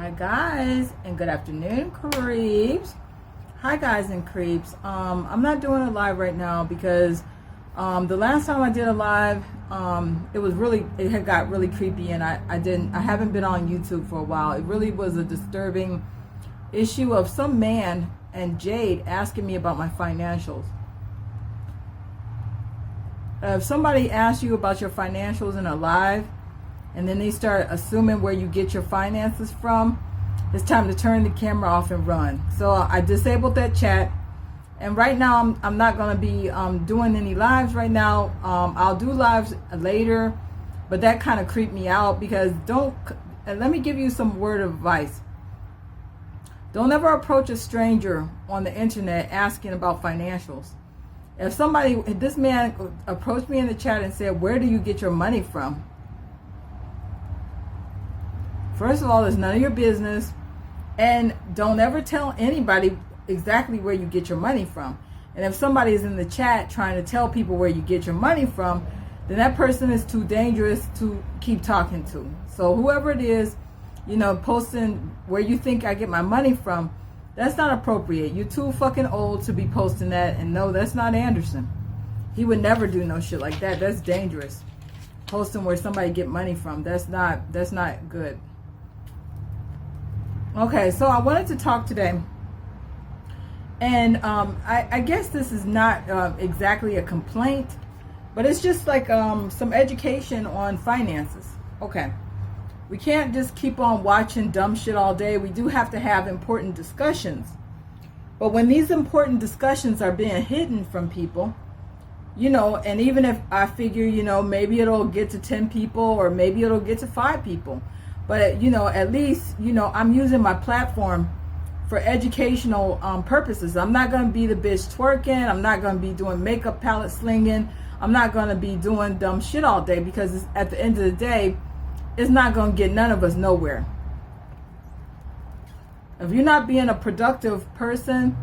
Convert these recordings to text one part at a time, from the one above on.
Hi guys, and good afternoon, creeps. Hi guys and creeps. I'm not doing a live right now because the last time I did a live, it had got really creepy, and I haven't been on YouTube for a while. It really was a disturbing issue of some man and Jade asking me about my financials. If somebody asks you about your financials in a live, and then they start assuming where you get your finances from, it's time to turn the camera off and run. So I disabled that chat, and right now I'm not going to be doing any lives right now. I'll do lives later, but that kind of creeped me out because and let me give you some word of advice. Don't ever approach a stranger on the internet asking about financials. If this man approached me in the chat and said, "Where do you get your money from?" First of all, it's none of your business, and don't ever tell anybody exactly where you get your money from. And if somebody is in the chat trying to tell people where you get your money from, then that person is too dangerous to keep talking to. So whoever it is, posting where you think I get my money from, that's not appropriate. You're too fucking old to be posting that, and no, that's not Anderson. He would never do no shit like that. That's dangerous. Posting where somebody get money from, that's not good. Okay, so I wanted to talk today, and I guess this is not exactly a complaint, but it's just like some education on finances. Okay, we can't just keep on watching dumb shit all day. We do have to have important discussions, but when these important discussions are being hidden from people, and even if I figure, maybe it'll get to 10 people or maybe it'll get to 5 people. But, at least, I'm using my platform for educational purposes. I'm not going to be the bitch twerking. I'm not going to be doing makeup palette slinging. I'm not going to be doing dumb shit all day because at the end of the day, it's not going to get none of us nowhere. If you're not being a productive person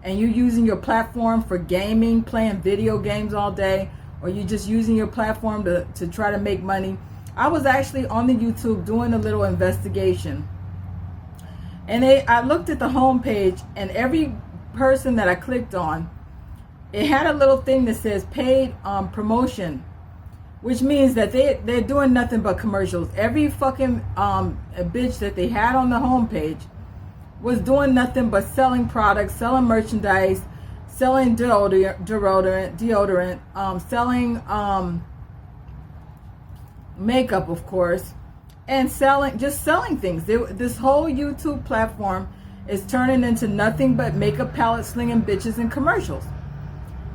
and you're using your platform for gaming, playing video games all day, or you're just using your platform to try to make money. I was actually on the YouTube doing a little investigation, and I looked at the home page, and every person that I clicked on, it had a little thing that says paid promotion, which means that they're doing nothing but commercials. Every fucking bitch that they had on the home page was doing nothing but selling products, selling merchandise, selling deodorant, selling makeup, of course, and selling things. This whole YouTube platform is turning into nothing but makeup palette slinging bitches and commercials.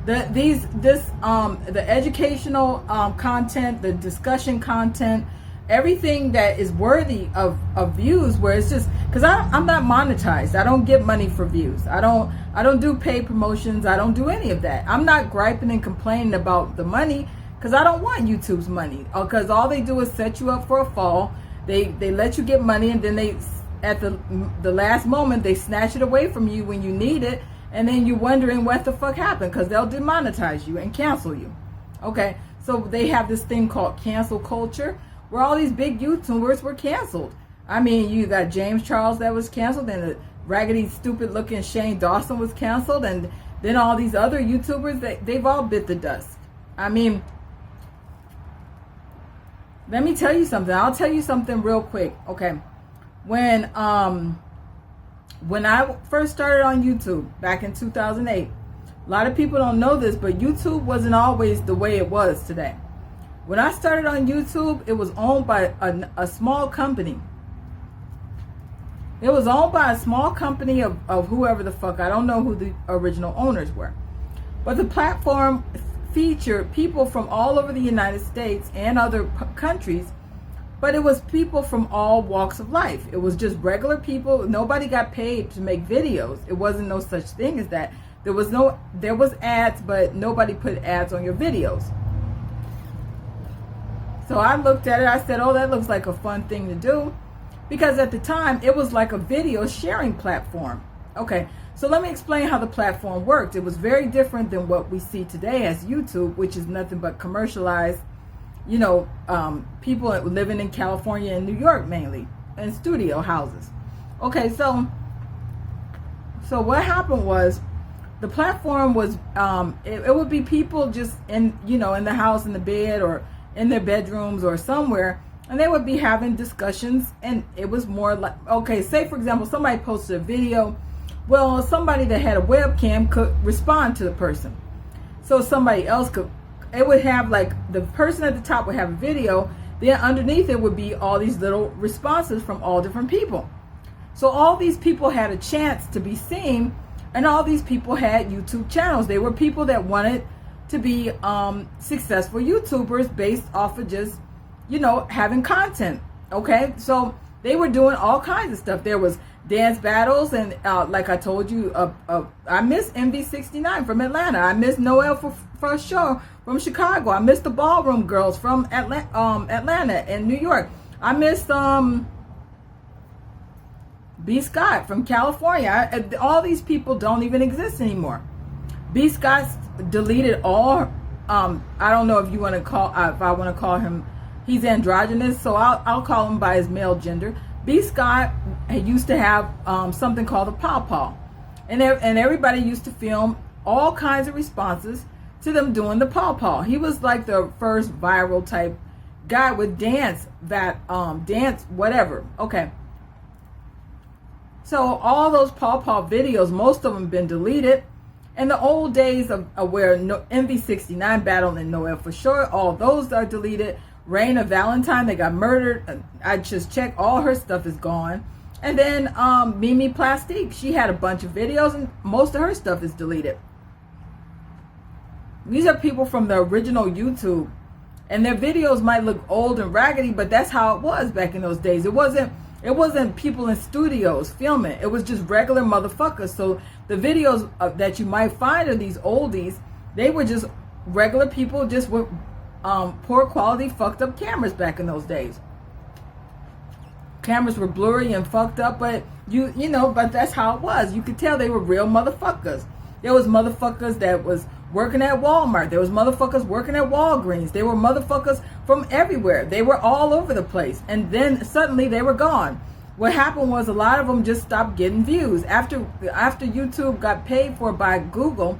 The educational content, the discussion content, everything that is worthy of views, where it's just because I'm not monetized. I don't get money for views. I don't do paid promotions. I don't do any of that. I'm not griping and complaining about the money, because I don't want YouTube's money. Because all they do is set you up for a fall. They let you get money, and then they, at the last moment, they snatch it away from you when you need it, and then you're wondering what the fuck happened, because they'll demonetize you and cancel you. Okay, so they have this thing called cancel culture, where all these big YouTubers were canceled. I mean, you got James Charles that was canceled, and the raggedy, stupid-looking Shane Dawson was canceled, and then all these other YouTubers, they've all bit the dust. I mean, let me tell you something. I'll tell you something real quick. Okay. When I first started on YouTube back in 2008, a lot of people don't know this, but YouTube wasn't always the way it was today. When I started on YouTube, it was owned by a small company. It was owned by a small company of whoever the fuck. I don't know who the original owners were. But the platform featured people from all over the United States and other countries, but it was people from all walks of life. It was just regular people. Nobody got paid to make videos. It wasn't no such thing as that. There was ads, but nobody put ads on your videos. So I looked at it, I said, oh, that looks like a fun thing to do, because at the time it was like a video sharing platform. Okay, so let me explain how the platform worked. It was very different than what we see today as YouTube, which is nothing but commercialized, people living in California and New York mainly, and studio houses. Okay, so what happened was, the platform was it would be people just in in the house, in the bed, or in their bedrooms or somewhere, and they would be having discussions. And it was more like, okay, say for example somebody posted a video, well, somebody that had a webcam could respond to the person, so somebody else could, it would have like the person at the top would have a video, then underneath it would be all these little responses from all different people. So all these people had a chance to be seen, and all these people had YouTube channels. They were people that wanted to be successful YouTubers based off of just, having content. Okay, so they were doing all kinds of stuff. There was dance battles, and like I told you, I miss MV69 from Atlanta. I miss Noel for sure from Chicago. I miss the Ballroom Girls from Atlanta and New York. I miss B. Scott from California. All these people don't even exist anymore. B. Scott deleted all. I don't know if you want to call. If I want to call him, he's androgynous, so I'll call him by his male gender. B. Scott used to have something called a pawpaw, and everybody used to film all kinds of responses to them doing the pawpaw. He was like the first viral type guy with dance whatever. Okay. So all those pawpaw videos, most of them been deleted. And the old days of where MV69 battled and Noel for sure, all those are deleted. Raina Valentine, they got murdered. I just checked, all her stuff is gone. And then Mimi Plastique, she had a bunch of videos, and most of her stuff is deleted. These are people from the original YouTube, and their videos might look old and raggedy, but that's how it was back in those days. It wasn't people in studios filming. It was just regular motherfuckers. So the videos that you might find of these oldies, they were just regular people, just with poor quality, fucked up cameras back in those days. Cameras were blurry and fucked up, but but that's how it was. You could tell they were real motherfuckers. There was motherfuckers that was working at Walmart. There was motherfuckers working at Walgreens. They were motherfuckers from everywhere. They were all over the place. And then suddenly they were gone. What happened was a lot of them just stopped getting views. After YouTube got paid for by Google,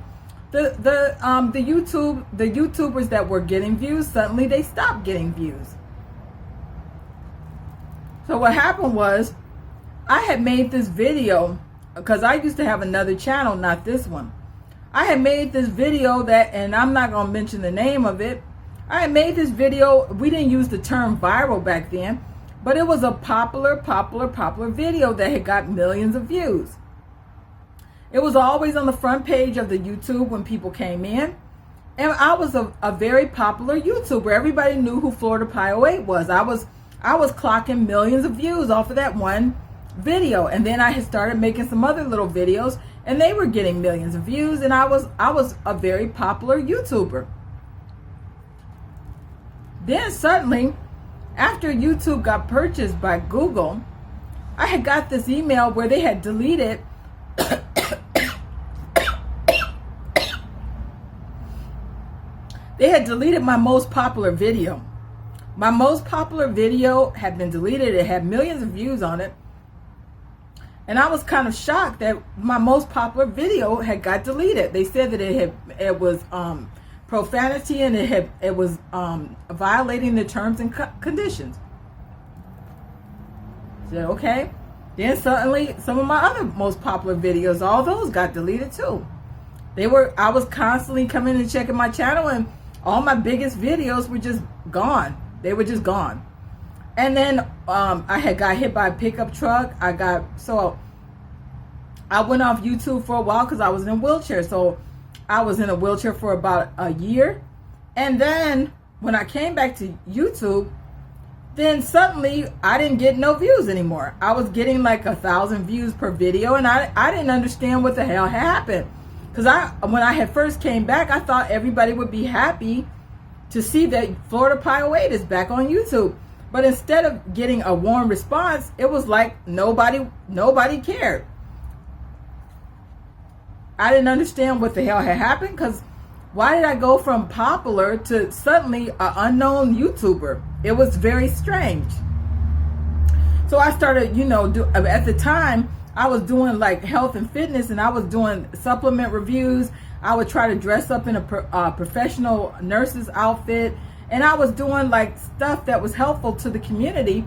the YouTubers that were getting views, suddenly they stopped getting views. So what happened was, I had made this video, because I used to have another channel, not this one. I had made this video that, and I'm not going to mention the name of it. I had made this video. We didn't use the term viral back then, but it was a popular video that had got millions of views. It was always on the front page of the YouTube when people came in. And I was a very popular YouTuber. Everybody knew who Florida Pie 08 was. I was clocking millions of views off of that one video. And then I had started making some other little videos, and they were getting millions of views, and I was a very popular YouTuber. Then suddenly, after YouTube got purchased by Google, I had got this email where they had deleted my most popular video. My most popular video had been deleted. It had millions of views on it. And I was kind of shocked that my most popular video had got deleted. They said that it was profanity, and it was violating the terms and conditions. I said, okay. Then suddenly some of my other most popular videos, all those got deleted too. I was constantly coming and checking my channel, and all my biggest videos were just gone. They were just gone. And then I had got hit by a pickup truck. I went off YouTube for a while because I was in a wheelchair. So I was in a wheelchair for about a year. And then when I came back to YouTube, then suddenly I didn't get no views anymore. I was getting like 1,000 views per video, and I didn't understand what the hell had happened. Because when I had first came back, I thought everybody would be happy to see that Florida Pie 08 is back on YouTube. But instead of getting a warm response, it was like nobody cared. I didn't understand what the hell had happened, because why did I go from popular to suddenly an unknown YouTuber? It was very strange. So I started, at the time I was doing like health and fitness, and I was doing supplement reviews. I would try to dress up in a professional nurse's outfit, and I was doing like stuff that was helpful to the community.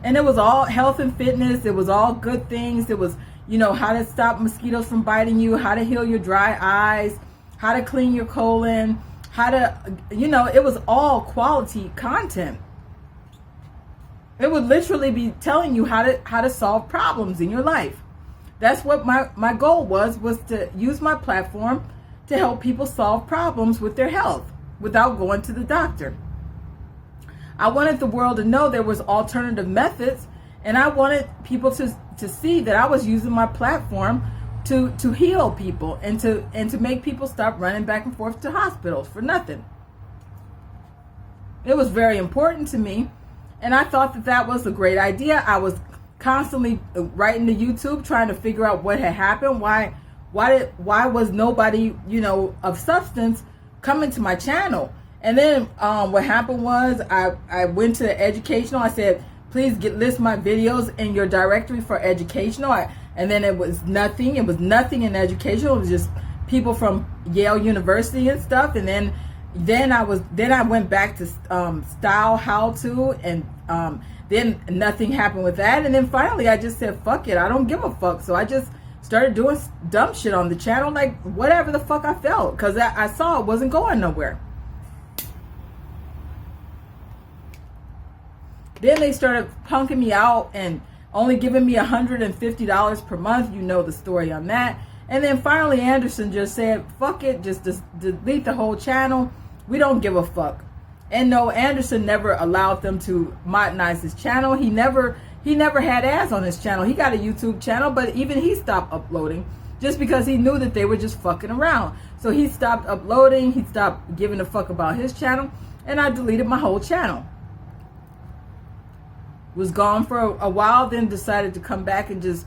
And it was all health and fitness. It was all good things. It was, how to stop mosquitoes from biting you, how to heal your dry eyes, how to clean your colon, how to, it was all quality content. It would literally be telling you how to solve problems in your life. That's what my goal was to use my platform to help people solve problems with their health without going to the doctor. I wanted the world to know there was alternative methods, and I wanted people to see that I was using my platform to heal people and to make people stop running back and forth to hospitals for nothing. It was very important to me, and I thought that was a great idea. I was constantly writing to YouTube trying to figure out what had happened. Why was nobody, of substance coming to my channel? And then what happened was I went to educational. I said, please list my videos in your directory for educational. And then it was nothing. It was nothing in educational. It was just people from Yale University and stuff. And then I went back to style how to, and then nothing happened with that. And then finally I just said, fuck it, I don't give a fuck. So I just started doing dumb shit on the channel, like whatever the fuck I felt, because I saw it wasn't going nowhere. Then they started punking me out and only giving me $150 per month. You know the story on that. And then finally Anderson just said, fuck it, just delete the whole channel. We don't give a fuck. And no, Anderson never allowed them to monetize his channel. He never had ads on his channel. He got a YouTube channel, but even he stopped uploading just because he knew that they were just fucking around. So he stopped uploading. He stopped giving a fuck about his channel, and I deleted my whole channel. Was gone for a while, then decided to come back and just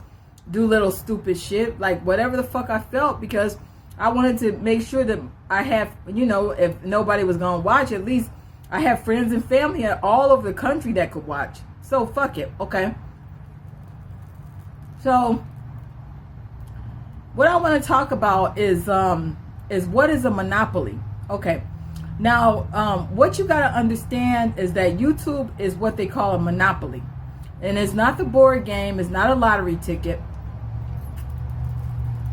do little stupid shit, like whatever the fuck I felt, because I wanted to make sure that I have, if nobody was gonna watch, at least I have friends and family all over the country that could watch. So fuck it, okay? So what I want to talk about is what is a monopoly? Okay. Now, what you got to understand is that YouTube is what they call a monopoly. And it's not the board game. It's not a lottery ticket.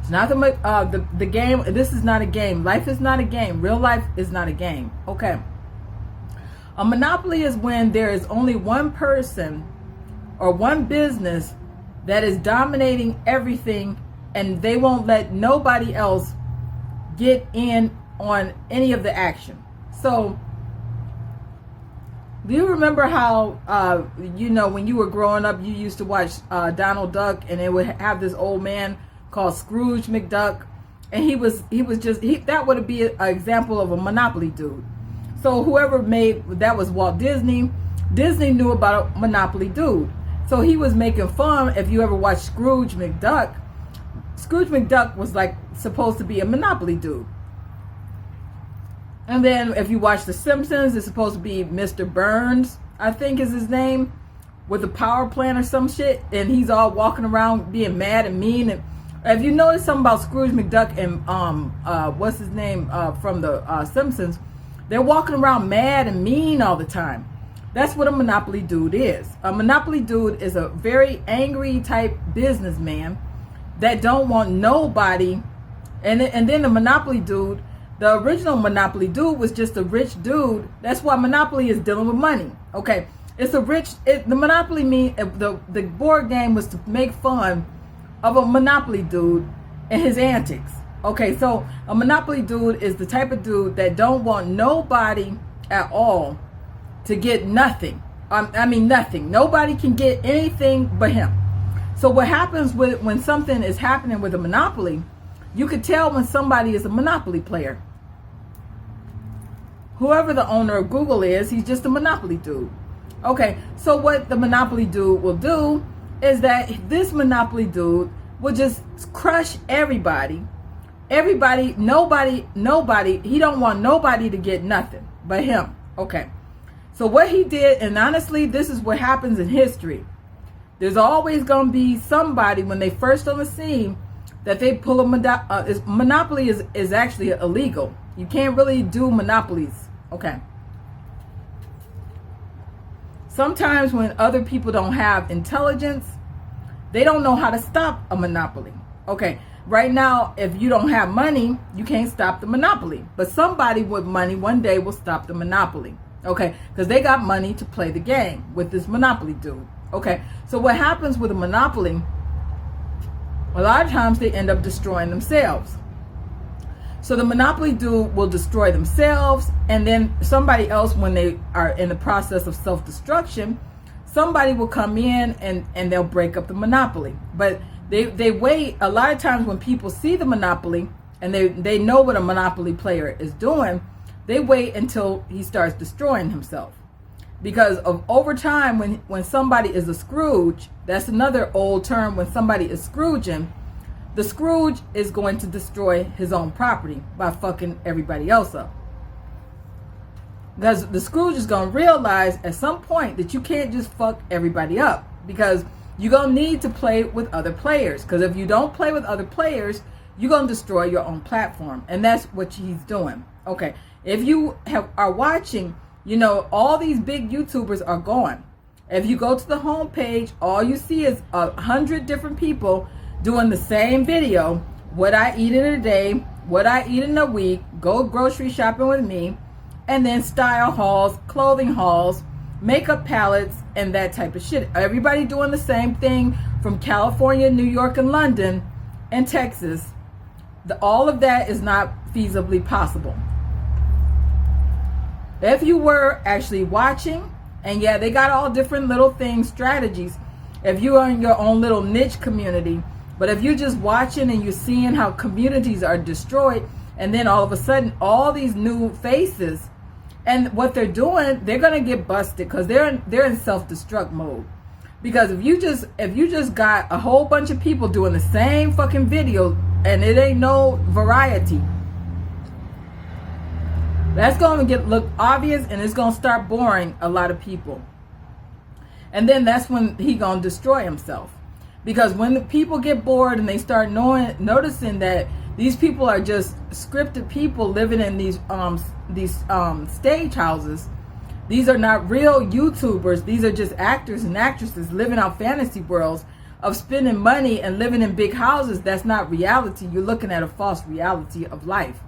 It's not the game. This is not a game. Life is not a game. Real life is not a game. Okay. A monopoly is when there is only one person or one business that is dominating everything, and they won't let nobody else get in on any of the action. So, do you remember how, when you were growing up, you used to watch Donald Duck, and it would have this old man called Scrooge McDuck, and that would be an example of a monopoly dude. So whoever that was Walt Disney. Disney knew about a monopoly dude. So he was making fun. If you ever watched Scrooge McDuck was like supposed to be a monopoly dude. And then if you watch The Simpsons, it's supposed to be Mr. Burns, I think is his name, with a power plant or some shit. And he's all walking around being mad and mean. And if you notice something about Scrooge McDuck and what's his name from the Simpsons, they're walking around mad and mean all the time. That's what a monopoly dude is. A monopoly dude is a very angry type businessman that don't want nobody. And then the monopoly dude, the original monopoly dude was just a rich dude. That's why monopoly is dealing with money. Okay, it's a rich. The monopoly the board game was to make fun of a monopoly dude and his antics. Okay, so a monopoly dude is the type of dude that don't want nobody at all to get nothing. Nothing. Nobody can get anything but him. So what happens when something is happening with a monopoly, you could tell when somebody is a monopoly player. Whoever the owner of Google is, he's just a monopoly dude. Okay, so what the monopoly dude will do is that this monopoly dude will just crush everybody. Nobody, he don't want nobody to get nothing but him. Okay. So what he did, and honestly, this is what happens in history. There's always going to be somebody when they first on the scene that they pull a monopoly is actually illegal. You can't really do monopolies. Okay. Sometimes when other people don't have intelligence, they don't know how to stop a monopoly. Okay. Right now, if you don't have money, you can't stop the monopoly. But somebody with money one day will stop the monopoly. Okay. Because they got money to play the game with this monopoly dude. Okay. So what happens with a monopoly, a lot of times they end up destroying themselves. So the monopoly dude will destroy themselves, and then somebody else, when they are in the process of self-destruction, somebody will come in and they'll break up the monopoly. But they wait. A lot of times when people see the monopoly and they know what a monopoly player is doing, they wait until he starts destroying himself. Because of over time, when somebody is a Scrooge, that's another old term. When somebody is Scrooging, the Scrooge is going to destroy his own property by fucking everybody else up. Because the Scrooge is going to realize at some point that you can't just fuck everybody up, because you're going to need to play with other players. Because if you don't play with other players, you're going to destroy your own platform. And that's what he's doing. Okay. If you are watching, you know, all these big YouTubers are gone. If you go to the homepage, all you see is 100 different people doing the same video. What I eat in a day, what I eat in a week, go grocery shopping with me, and then style hauls, clothing hauls, makeup palettes, and that type of shit. Everybody doing the same thing from California, New York, and London, and Texas. All of that is not feasibly possible. If you were actually watching, and yeah, they got all different little things, strategies. If you are in your own little niche community, but if you're just watching and you're seeing how communities are destroyed, and then all of a sudden all these new faces, and what they're doing, they're gonna get busted because they're in self-destruct mode. Because if you just got a whole bunch of people doing the same fucking video and it ain't no variety, that's going to look obvious, and it's going to start boring a lot of people. And then that's when he going to destroy himself. Because when the people get bored and they start noticing that these people are just scripted people living in these stage houses, these are not real YouTubers. These are just actors and actresses living out fantasy worlds of spending money and living in big houses. That's not reality. You're looking at a false reality of life.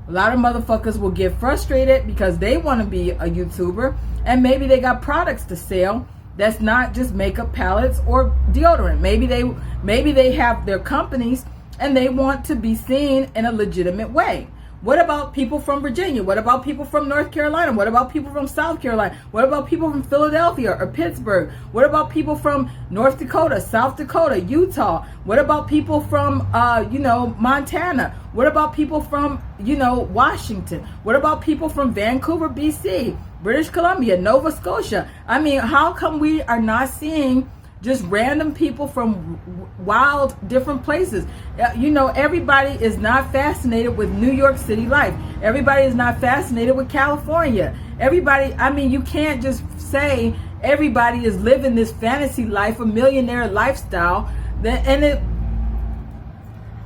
A lot of motherfuckers will get frustrated because they want to be a YouTuber, and maybe they got products to sell that's not just makeup palettes or deodorant. Maybe they have their companies and they want to be seen in a legitimate way. What about people from Virginia? What about people from North Carolina? What about people from South Carolina? What about people from Philadelphia or Pittsburgh? What about people from North Dakota, South Dakota, Utah? What about people from, Montana? What about people from, Washington? What about people from Vancouver, BC, British Columbia, Nova Scotia? I mean, how come we are not seeing just random people from wild different places? Everybody is not fascinated with New York City life. Everybody is not fascinated with California. You can't just say everybody is living this fantasy life, a millionaire lifestyle. And it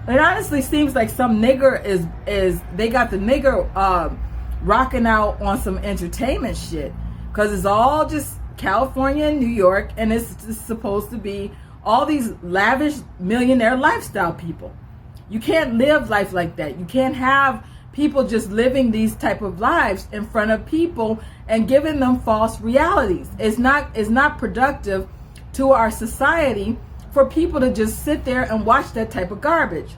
honestly seems like some nigger they got the nigger rocking out on some entertainment shit, because it's all just California and New York, and it's just supposed to be all these lavish millionaire lifestyle people. You can't live life like that. You can't have people just living these type of lives in front of people and giving them false realities. It's not productive to our society for people to just sit there and watch that type of garbage.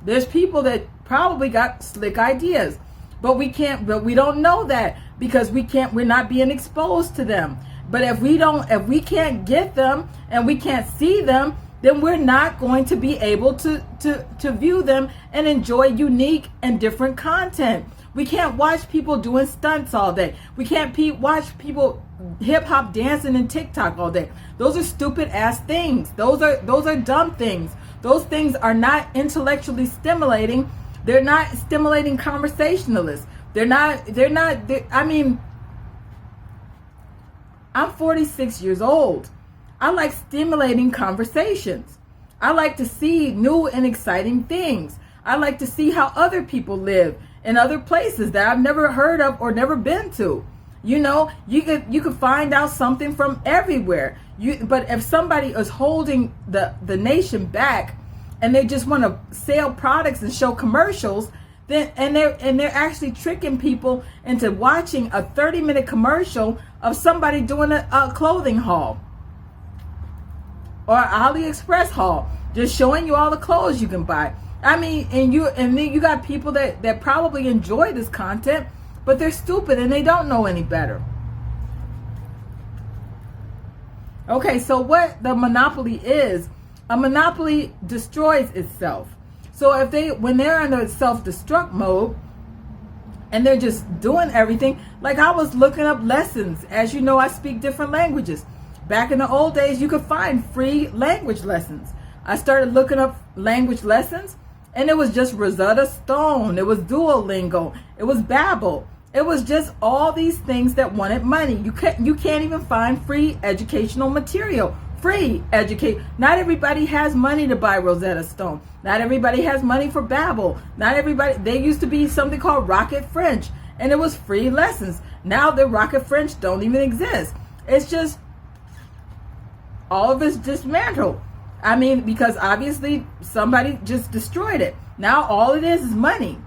There's people that probably got slick ideas, but we don't know that because we're not being exposed to them. But if we can't get them and we can't see them, then we're not going to be able to view them and enjoy unique and different content. We can't watch people doing stunts all day. We can't watch people hip hop dancing in TikTok all day. Those are stupid ass things. Those are dumb things. Those things are not intellectually stimulating. They're not stimulating conversationalists. I'm 46 years old. I like stimulating conversations. I like to see new and exciting things. I like to see how other people live in other places that I've never heard of or never been to. You know, you could find out something from everywhere. But if somebody is holding the nation back and they just want to sell products and show commercials, then they're actually tricking people into watching a 30-minute commercial of somebody doing a clothing haul or an AliExpress haul, just showing you all the clothes you can buy. I mean, and then you got people that probably enjoy this content, but they're stupid and they don't know any better. Okay, so what the monopoly is, a monopoly destroys itself. So when they're in the self-destruct mode and they're just doing everything, like I was looking up lessons. As you know, I speak different languages. Back in the old days, you could find free language lessons. I started looking up language lessons, and it was just Rosetta Stone. It was Duolingo. It was Babbel. It was just all these things that wanted money. You can't even find free educational material. Free educate. Not everybody has money to buy Rosetta Stone. Not everybody has money for Babbel. Not everybody. There used to be something called Rocket French, and it was free lessons. Now the Rocket French don't even exist. It's just all of it's dismantled. I mean, because obviously somebody just destroyed it. Now all it is money.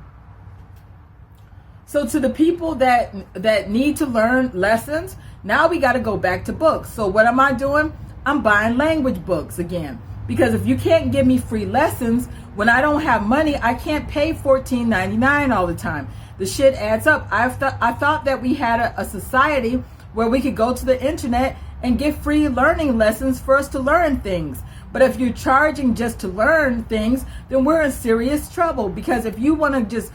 So to the people that need to learn lessons, now we got to go back to books. So what am I doing? I'm buying language books again. Because if you can't give me free lessons, when I don't have money, I can't pay $14.99 all the time. The shit adds up. I thought that we had a society where we could go to the internet and get free learning lessons for us to learn things. But if you're charging just to learn things, then we're in serious trouble. Because if you want to just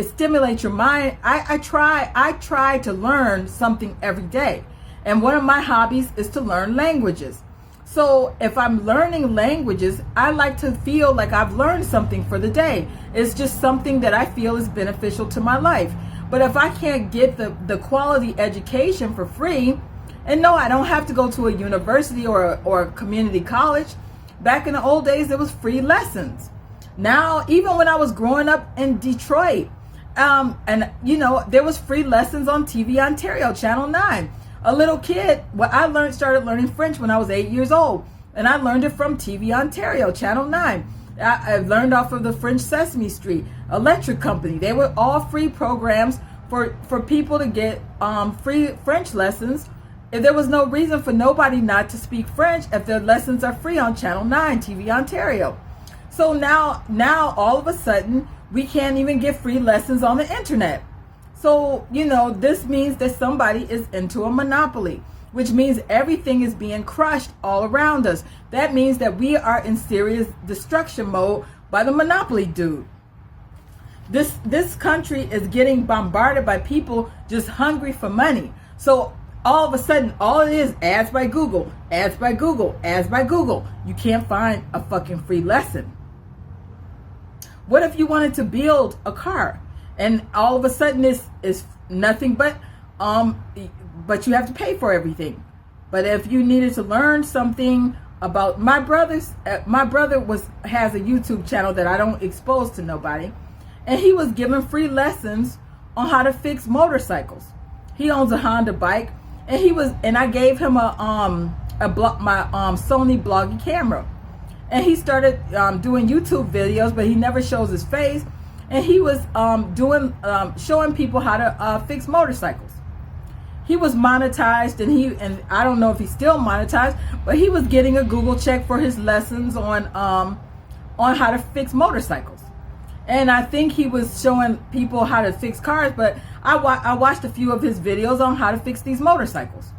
stimulate your mind, I try to learn something every day. And one of my hobbies is to learn languages. So if I'm learning languages, I like to feel like I've learned something for the day. It's just something that I feel is beneficial to my life. But if I can't get the quality education for free, and no, I don't have to go to a university or a community college. Back in the old days, there was free lessons. Now, even when I was growing up in Detroit, and you know, there was free lessons on TV Ontario, Channel 9. A little kid, started learning French when I was 8 years old, and I learned it from TV Ontario, Channel 9. I learned off of the French Sesame Street, Electric Company. They were all free programs for people to get free French lessons. If there was no reason for nobody not to speak French if their lessons are free on Channel 9, TV Ontario. So now all of a sudden, we can't even get free lessons on the internet. So, you know, this means that somebody is into a monopoly, which means everything is being crushed all around us. That means that we are in serious destruction mode by the monopoly dude. This country is getting bombarded by people just hungry for money. So all of a sudden, all it is ads by Google, ads by Google, ads by Google. You can't find a fucking free lesson. What if you wanted to build a car and all of a sudden it's nothing but you have to pay for everything. But if you needed to learn something about my brother has a YouTube channel that I don't expose to nobody, and he was giving free lessons on how to fix motorcycles. He owns a Honda bike, and I gave him my Sony Blvd camera. And he started doing YouTube videos, but he never shows his face. And he was showing people how to fix motorcycles. He was monetized, and I don't know if he's still monetized, but he was getting a Google check for his lessons on how to fix motorcycles. And I think he was showing people how to fix cars, but I watched a few of his videos on how to fix these motorcycles.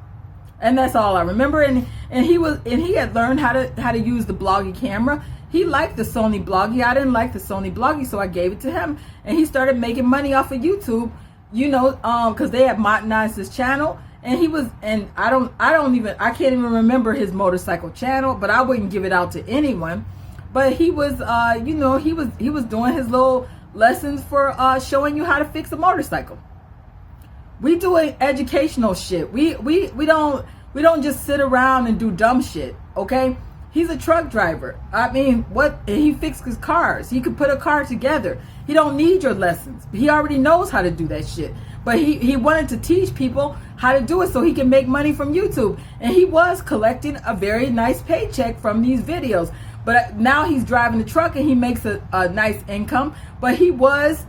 And that's all I remember. And he had learned how to use the Blvd camera. He liked the Sony Blvd. I didn't like the Sony Blvd, so I gave it to him. And he started making money off of YouTube, you know, because they had modernized his channel. And I can't even remember his motorcycle channel, but I wouldn't give it out to anyone. But he was, he was doing his little lessons for showing you how to fix a motorcycle. We doing educational shit. We don't We don't just sit around and do dumb shit, okay? He's a truck driver. I mean, he fixes cars. He could put a car together. He don't need your lessons. He already knows how to do that shit. But he wanted to teach people how to do it so he can make money from YouTube. And he was collecting a very nice paycheck from these videos. But now he's driving a truck and he makes a nice income. But he was,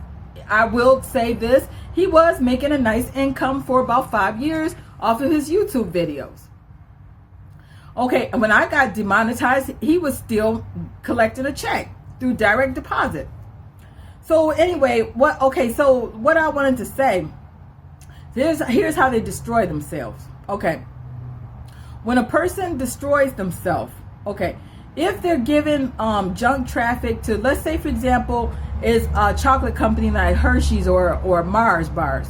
I will say this, he was making a nice income for about 5 years off of his YouTube videos. Okay, and when I got demonetized, he was still collecting a check through direct deposit. So anyway, so what I wanted to say, here's how they destroy themselves. Okay, when a person destroys themselves, okay, if they're given junk traffic to, let's say for example, is a chocolate company like Hershey's or Mars bars,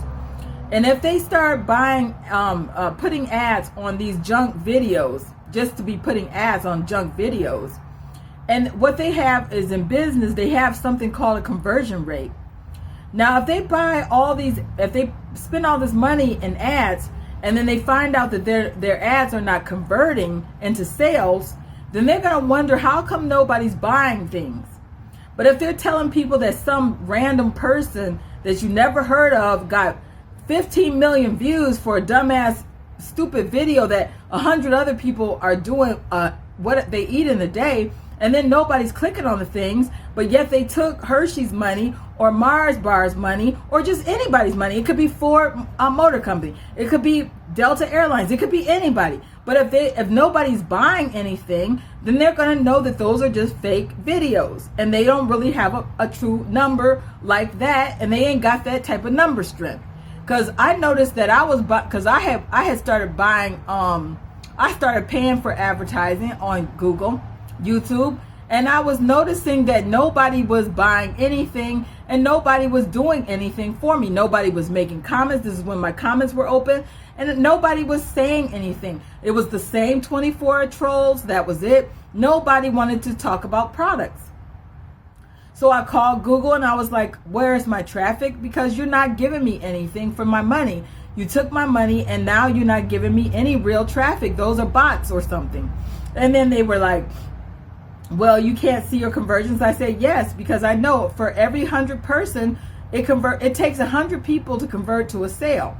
and if they start buying, putting ads on these junk videos, just to be putting ads on junk videos, and what they have is in business, they have something called a conversion rate. Now, if they buy all these, if they spend all this money in ads, and then they find out that their ads are not converting into sales, then they're going to wonder how come nobody's buying things. But if they're telling people that some random person that you never heard of got 15 million views for a dumbass stupid video that 100 other people are doing what they eat in a day, and then nobody's clicking on the things, but yet they took Hershey's money or Mars Bar's money or just anybody's money. It could be Ford Motor Company, it could be Delta Airlines, it could be anybody. But if nobody's buying anything, then they're going to know that those are just fake videos and they don't really have a true number like that, and they ain't got that type of number strength. Because I noticed that I had started buying, I started paying for advertising on Google, YouTube, and I was noticing that nobody was buying anything and nobody was doing anything for me. Nobody was making comments. This is when my comments were open, and nobody was saying anything. It was the same 24 trolls. That was it. Nobody wanted to talk about products. So I called Google and I was like, where's my traffic? Because you're not giving me anything for my money. You took my money and now you're not giving me any real traffic. Those are bots or something. And then they were like, well, you can't see your conversions. I said, yes, because I know for every 100 person, it takes 100 people to convert to a sale.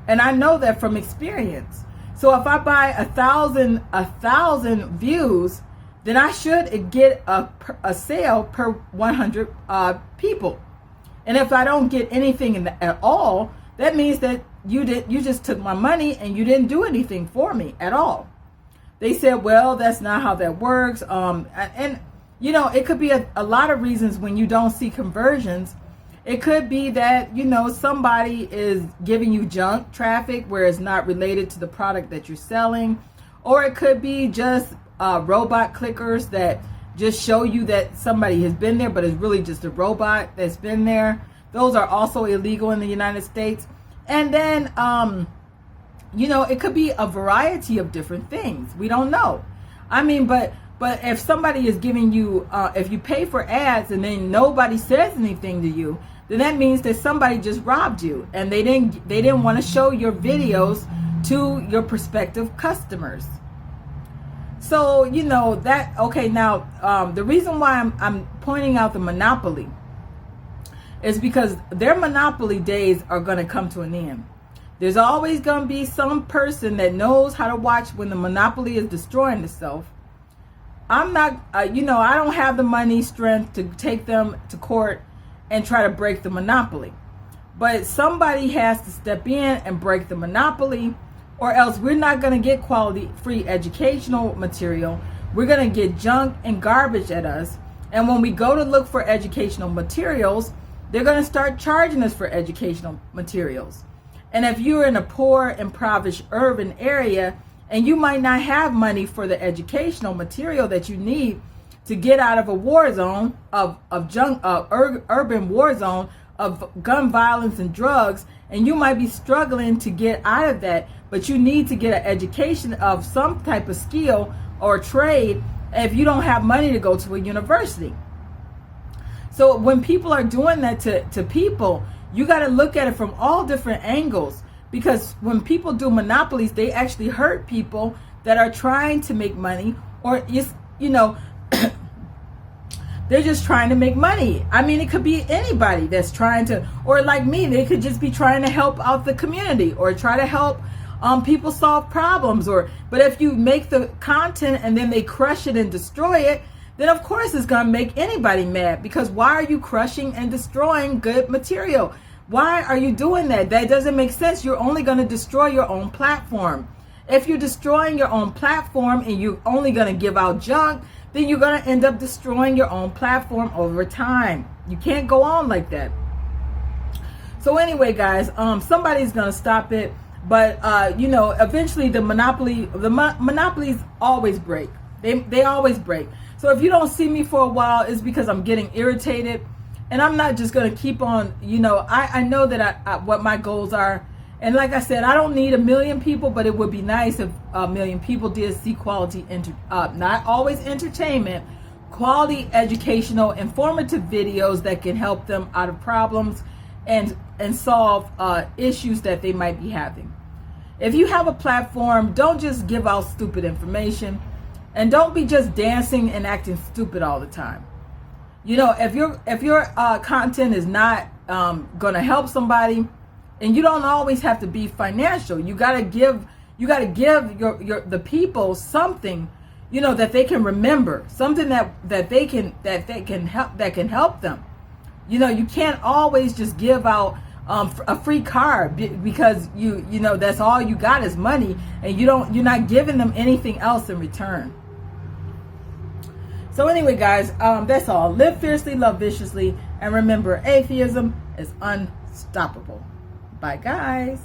And I know that from experience. So if I buy 1,000 views, then I should get a sale per 100 people. And if I don't get anything at all, that means that you just took my money and you didn't do anything for me at all. They said, well, that's not how that works. And you know, it could be a lot of reasons when you don't see conversions. It could be that, you know, somebody is giving you junk traffic where it's not related to the product that you're selling. Or it could be just robot clickers that just show you that somebody has been there, but it's really just a robot that's been there. Those are also illegal in the United States. And then, you know, it could be a variety of different things. We don't know. I mean, but if somebody is giving you, if you pay for ads and then nobody says anything to you, then that means that somebody just robbed you and they didn't want to show your videos to your prospective customers. So, you know, that, okay, now, the reason why I'm pointing out the monopoly is because their monopoly days are going to come to an end. There's always going to be some person that knows how to watch when the monopoly is destroying itself. I'm not, you know, I don't have the money strength to take them to court and try to break the monopoly. But somebody has to step in and break the monopoly, or else we're not going to get quality free educational material. We're going to get junk and garbage at us. And when we go to look for educational materials, they're going to start charging us for educational materials. And if you're in a poor, impoverished urban area, and you might not have money for the educational material that you need to get out of a war zone of urban war zone of gun violence and drugs, and you might be struggling to get out of that, but you need to get an education of some type of skill or trade if you don't have money to go to a university. So when people are doing that to people, you got to look at it from all different angles, Because when people do monopolies, they actually hurt people that are trying to make money, or they're just trying to make money. I mean, it could be anybody that's trying to, or like me, they could just be trying to help out the community or try to help people solve problems. But if you make the content and then they crush it and destroy it, then of course it's going to make anybody mad, because why are you crushing and destroying good material? Why are you doing that? That doesn't make sense. You're only going to destroy your own platform. If you're destroying your own platform and you're only going to give out junk, then you're going to end up destroying your own platform over time. You can't go on like that. So anyway, guys, somebody's going to stop it. But, eventually the monopolies always break. They always break. So if you don't see me for a while, it's because I'm getting irritated. And I'm not just going to keep on, I know that what my goals are. And like I said, I don't need 1 million people, but it would be nice if 1 million people did see quality, not always entertainment, quality, educational, informative videos that can help them out of problems and solve issues that they might be having. If you have a platform, don't just give out stupid information, and don't be just dancing and acting stupid all the time. If your content is not going to help somebody, and you don't always have to be financial. You gotta give the people something, that they can remember, something that can help them. You can't always just give out a free card because that's all you got is money, and you're not giving them anything else in return. So anyway, guys, that's all. Live fiercely, love viciously, and remember, atheism is unstoppable. Bye, guys.